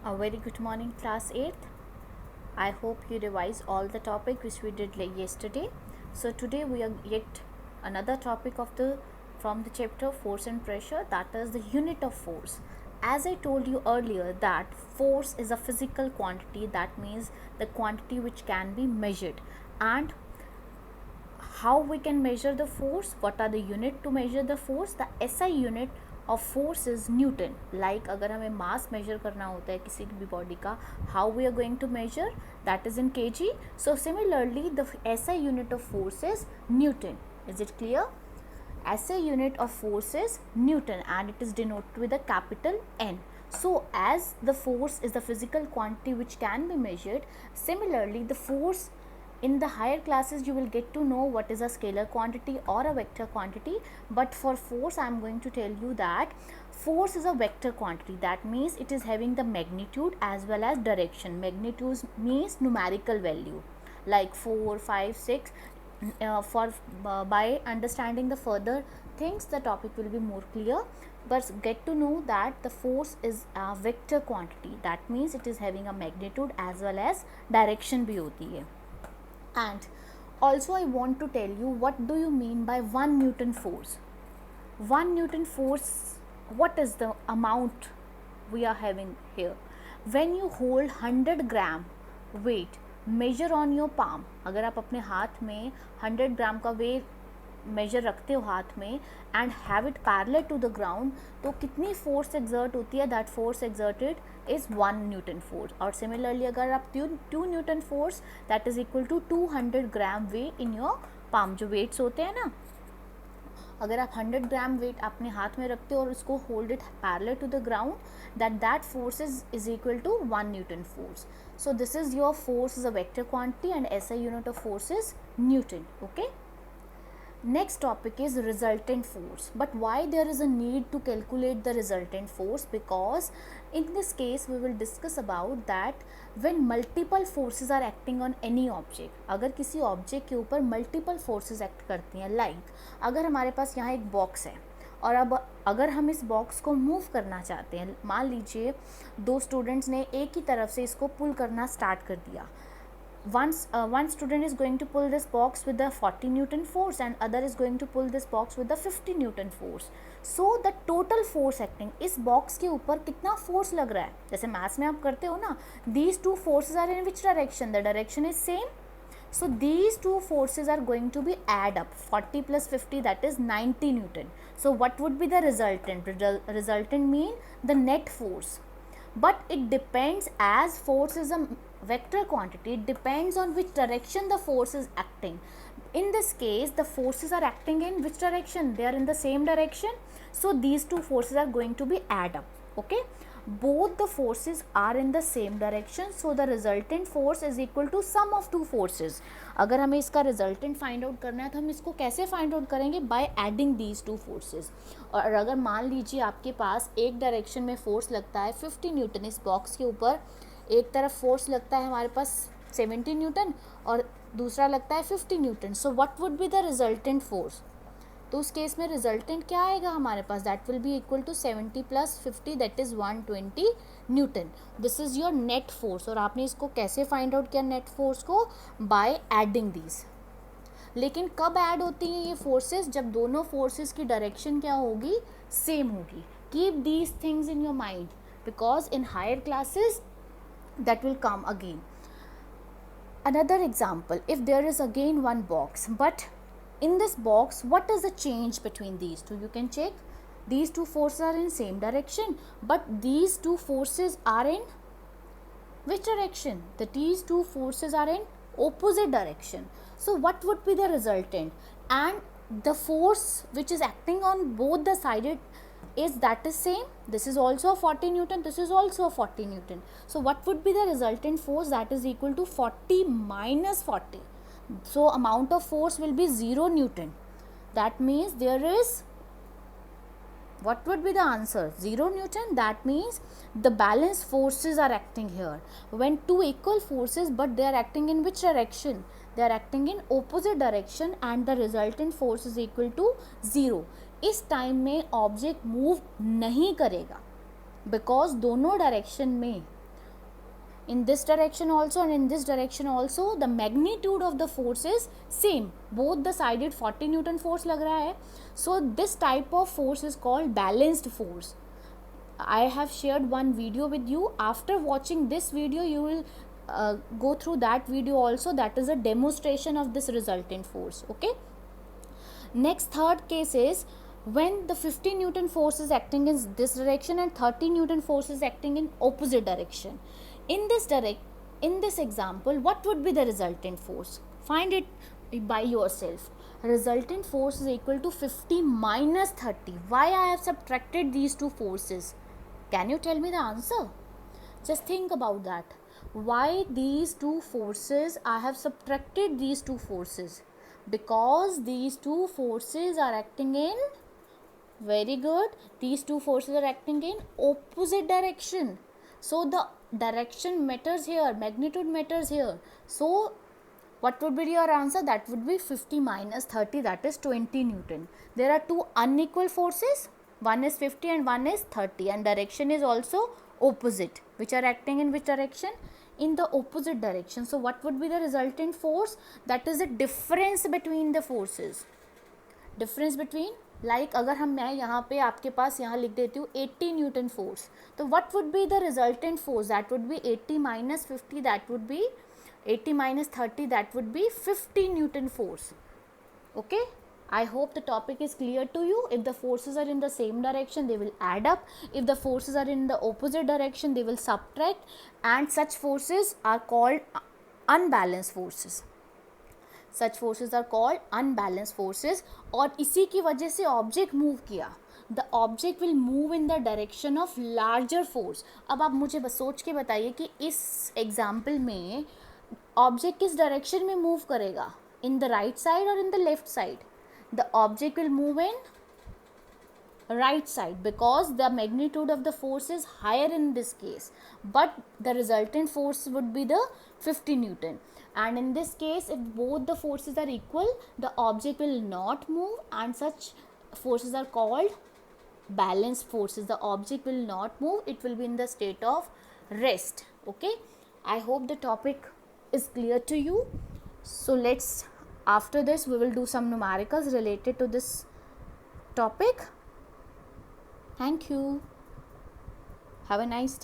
A very good morning, class 8th. I hope you revise all the topic which we did yesterday. So today we are yet another topic of the from the chapter force and pressure, that is the unit of force. As I told you earlier that force is a physical quantity, that means the quantity which can be measured. And how we can measure the force, what are the unit to measure the force? The SI unit of force is Newton. Like अगर हमें मास major करना होता है किसी भी body का, how we are going to measure, that is in kg. So similarly the SI unit of force is Newton. Is it clear? SI unit of force is Newton and it is denoted with a capital N. So as the force is the physical quantity which can be measured, similarly the force in the higher classes you will get to know what is a scalar quantity or a vector quantity, but for force I am going to tell you that force is a vector quantity. That means it is having the magnitude as well as direction. Magnitude means numerical value like 4, 5, 6. By understanding the further things the topic will be more clear, but get to know that the force is a vector quantity. That means it is having a magnitude as well as direction भी होती है. And also I want to tell you what do you mean by 1 Newton force. 1 Newton force, what is the amount we are having here? When you hold 100 gram weight, measure on your palm. अगर आप अपने हाथ में 100 ग्राम का weight measure रखते हो हाथ में and have it parallel to the ground, तो कितनी फोर्स एक्सर्ट होती है? That force exerted is 1 newton force. और सिमिलरली अगर आप 2 newton force, that is equal to 200 gram weight in your palm. जो वेट्स होते हैं ना, अगर आप 100 ग्राम वेट अपने हाथ में रखते हो और उसको hold it parallel to the ground, that force is equal to 1 newton force. So this is your force is a vector quantity and SI unit of force is Newton. Okay. Next topic is resultant force. But why there is a need to calculate the resultant force? Because in this case we will discuss about that when multiple forces are acting on any object. अगर किसी object के ऊपर multiple forces act करती हैं, like अगर हमारे पास यहाँ एक box है और अब अगर हम इस बॉक्स को मूव करना चाहते हैं, मान लीजिए दो स्टूडेंट्स ने एक ही तरफ से इसको पुल करना स्टार्ट कर दिया. one student is going to pull this box with the 40 Newton force and other is going to pull this box with the 50 Newton force. So the total force acting, इस box के ऊपर कितना force लग रहा है? जैसे maths में आप करते हो ना, these two forces are in which direction? The direction is same. So these two forces are going to be add up, 40 plus 50, that is 90 Newton. So what would be the resultant? Resultant mean the net force. But it depends, as force is a vector quantity, it depends on which direction the force is acting. In this case the forces are acting in which direction? They are in the same direction. So these two forces are going to be add up. Okay, both the forces are in the same direction, so the resultant force is equal to sum of two forces. अगर हमें इसका resultant find out करना है तो हम इसको कैसे find out करेंगे? By adding these two forces. और अगर मान लीजिए आपके पास एक डायरेक्शन में फोर्स लगता है 50 न्यूटन इस बॉक्स के ऊपर, एक तरफ फोर्स लगता है हमारे पास 70 न्यूटन और दूसरा लगता है 50 newton. So what would be the resultant force? तो उस केस में रिजल्टेंट क्या आएगा हमारे पास? That will be equal to 70 plus 50, that is 120 newton. This is your net force. और आपने इसको कैसे फाइंड आउट किया नेट फोर्स को? By adding these. लेकिन कब ऐड होती हैं ये फोर्सेस? जब दोनों फोर्सेस की डायरेक्शन क्या होगी? सेम होगी. Keep these things in your mind because in higher classes that will come again. Another example, if there is again one box, but in this box what is the change between these two? You can check. These two forces are in same direction, but these two forces are in which direction? These two forces are in opposite direction. So what would be the resultant? And the force which is acting on both the sided is that is same. This is also 40 Newton, this is also 40 Newton. So what would be the resultant force? That is equal to 40 minus 40. So amount of force will be 0 Newton. That means there is, what would be the answer? 0 Newton. That means the balance forces are acting here. When two equal forces, but they are acting in which direction? They are acting in opposite direction and the resultant force is equal to 0. इस time में object move नहीं करेगा because दोनों direction में in this direction also and in this direction also the magnitude of the force is same, both the sided 40 Newton force लग रहा है. So this type of force is called balanced force. I have shared one video with you. After watching this video you will go through that video also. That is a demonstration of this resultant force. Okay, next third case is when the 50 Newton force is acting in this direction and 30 Newton force is acting in opposite direction. In this example, what would be the resultant force? Find it by yourself. Resultant force is equal to 50 minus 30. Why I have subtracted these two forces? Can you tell me the answer? Just think about that. Why these two forces? I have subtracted these two forces because these two forces are acting in, very good, these two forces are acting in opposite direction. So the direction matters here, magnitude matters here. So what would be your answer? That would be 50 minus 30, that is 20 Newton. There are two unequal forces, one is 50 and one is 30, and direction is also opposite, which are acting in which direction? In the opposite direction. So what would be the resultant force? That is the difference between the forces. Difference between, like अगर हम मैं यहाँ पे आपके पास यहाँ लिख देती हूँ 80 न्यूटन फोर्स, तो what would be the resultant force? That would be 80 minus 50, that would be 80 minus 30, that would be 50 Newton force. Okay, I hope the topic is clear to you. If the forces are in the same direction, they will add up. If the forces are in the opposite direction, they will subtract, and such forces are called unbalanced forces. Such forces are called unbalanced forces. और इसी की वजह से object move किया, the object will move in the direction of larger force. अब आप मुझे बस सोच के बताइए कि इस एग्जाम्पल में ऑब्जेक्ट किस डायरेक्शन में मूव करेगा, इन द राइट साइड और in the left side? The object will move in right side because the magnitude of the force is higher in this case, but the resultant force would be the 50 Newton. And in this case, if both the forces are equal, the object will not move, and such forces are called balanced forces. The object will not move, it will be in the state of rest. Okay, I hope the topic is clear to you. So let's, after this we will do some numericals related to this topic. Thank you. Have a nice day.